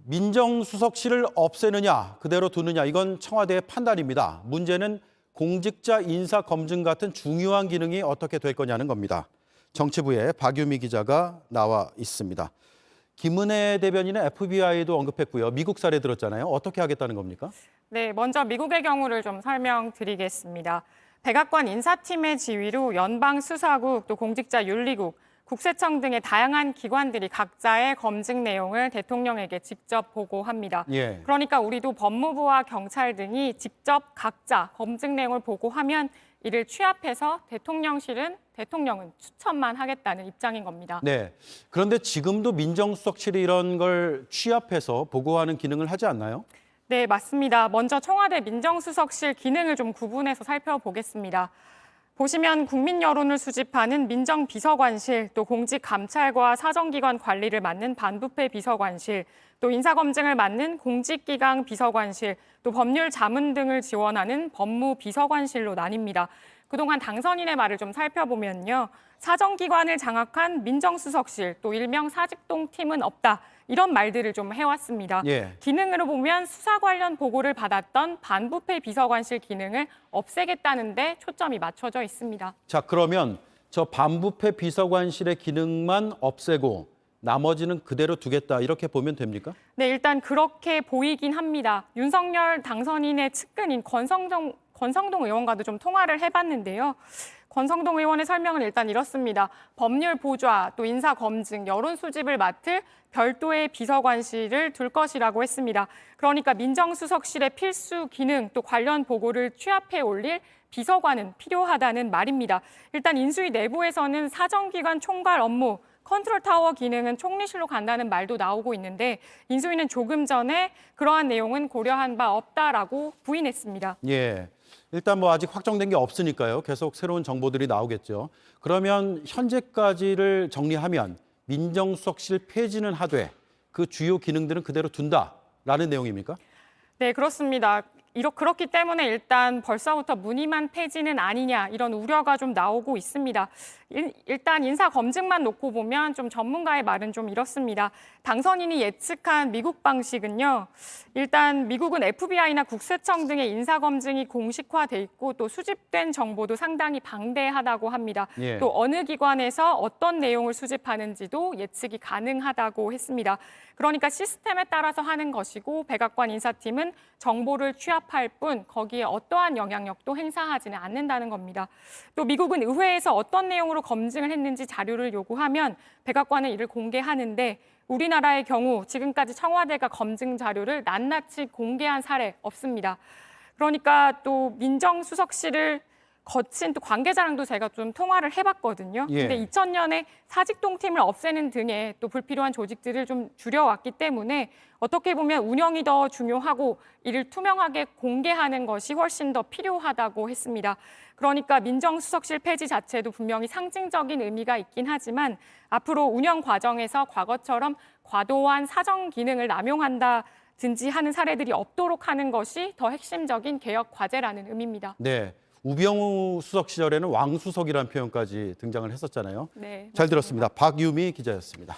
민정수석실을 없애느냐, 그대로 두느냐, 이건 청와대의 판단입니다. 문제는 공직자 인사검증 같은 중요한 기능이 어떻게 될 거냐는 겁니다. 정치부의 박유미 기자가 나와 있습니다. 김은혜 대변인은 FBI도 언급했고요. 미국 사례 들었잖아요. 어떻게 하겠다는 겁니까? 네, 먼저 미국의 경우를 좀 설명드리겠습니다. 백악관 인사팀의 지휘로 연방수사국, 또 공직자윤리국, 국세청 등의 다양한 기관들이 각자의 검증 내용을 대통령에게 직접 보고합니다. 예. 그러니까 우리도 법무부와 경찰 등이 직접 각자 검증 내용을 보고하면 이를 취합해서 대통령은 추천만 하겠다는 입장인 겁니다. 네. 그런데 지금도 민정수석실이 이런 걸 취합해서 보고하는 기능을 하지 않나요? 네, 맞습니다. 먼저 청와대 민정수석실 기능을 좀 구분해서 살펴보겠습니다. 보시면 국민 여론을 수집하는 민정비서관실, 또 공직감찰과 사정기관 관리를 맡는 반부패 비서관실, 또 인사검증을 맡는 공직기강 비서관실, 또 법률 자문 등을 지원하는 법무비서관실로 나뉩니다. 그동안 당선인의 말을 좀 살펴보면요. 사정기관을 장악한 민정수석실, 또 일명 사직동팀은 없다. 이런 말들을 좀 해왔습니다. 예. 기능으로 보면 수사 관련 보고를 받았던 반부패 비서관실 기능을 없애겠다는 데 초점이 맞춰져 있습니다. 자, 그러면 저 반부패 비서관실의 기능만 없애고 나머지는 그대로 두겠다, 이렇게 보면 됩니까? 네, 일단 그렇게 보이긴 합니다. 윤석열 당선인의 측근인 권성동 의원과도 좀 통화를 해봤는데요. 권성동 의원의 설명은 일단 이렇습니다. 법률 보좌, 또 인사 검증, 여론 수집을 맡을 별도의 비서관실을 둘 것이라고 했습니다. 그러니까 민정수석실의 필수 기능, 또 관련 보고를 취합해 올릴 비서관은 필요하다는 말입니다. 일단 인수위 내부에서는 사정기관 총괄 업무, 컨트롤타워 기능은 총리실로 간다는 말도 나오고 있는데 인수위는 조금 전에 그러한 내용은 고려한 바 없다라고 부인했습니다. 예. 일단 뭐 아직 확정된 게 없으니까요. 계속 새로운 정보들이 나오겠죠. 그러면 현재까지를 정리하면 민정수석실 폐지는 하되 그 주요 기능들은 그대로 둔다라는 내용입니까? 네, 그렇습니다. 그렇기 때문에 일단 벌써부터 무늬만 폐지는 아니냐 이런 우려가 좀 나오고 있습니다. 일단 인사 검증만 놓고 보면 좀 전문가의 말은 좀 이렇습니다. 당선인이 예측한 미국 방식은요. 일단 미국은 FBI나 국세청 등의 인사 검증이 공식화돼 있고 또 수집된 정보도 상당히 방대하다고 합니다. 예. 또 어느 기관에서 어떤 내용을 수집하는지도 예측이 가능하다고 했습니다. 그러니까 시스템에 따라서 하는 것이고 백악관 인사팀은 정보를 취합할 뿐 거기에 어떠한 영향력도 행사하지는 않는다는 겁니다. 또 미국은 의회에서 어떤 내용으로 검증을 했는지 자료를 요구하면 백악관은 이를 공개하는데 우리나라의 경우 지금까지 청와대가 검증 자료를 낱낱이 공개한 사례 없습니다. 그러니까 또 민정수석실을 거친 또 관계자랑도 제가 좀 통화를 해봤거든요. 예. 근데 2000년에 사직동팀을 없애는 등의 또 불필요한 조직들을 좀 줄여왔기 때문에 어떻게 보면 운영이 더 중요하고 이를 투명하게 공개하는 것이 훨씬 더 필요하다고 했습니다. 그러니까 민정수석실 폐지 자체도 분명히 상징적인 의미가 있긴 하지만 앞으로 운영 과정에서 과거처럼 과도한 사정 기능을 남용한다든지 하는 사례들이 없도록 하는 것이 더 핵심적인 개혁 과제라는 의미입니다. 네. 우병우 수석 시절에는 왕수석이라는 표현까지 등장을 했었잖아요. 네, 잘 들었습니다. 박유미 기자였습니다.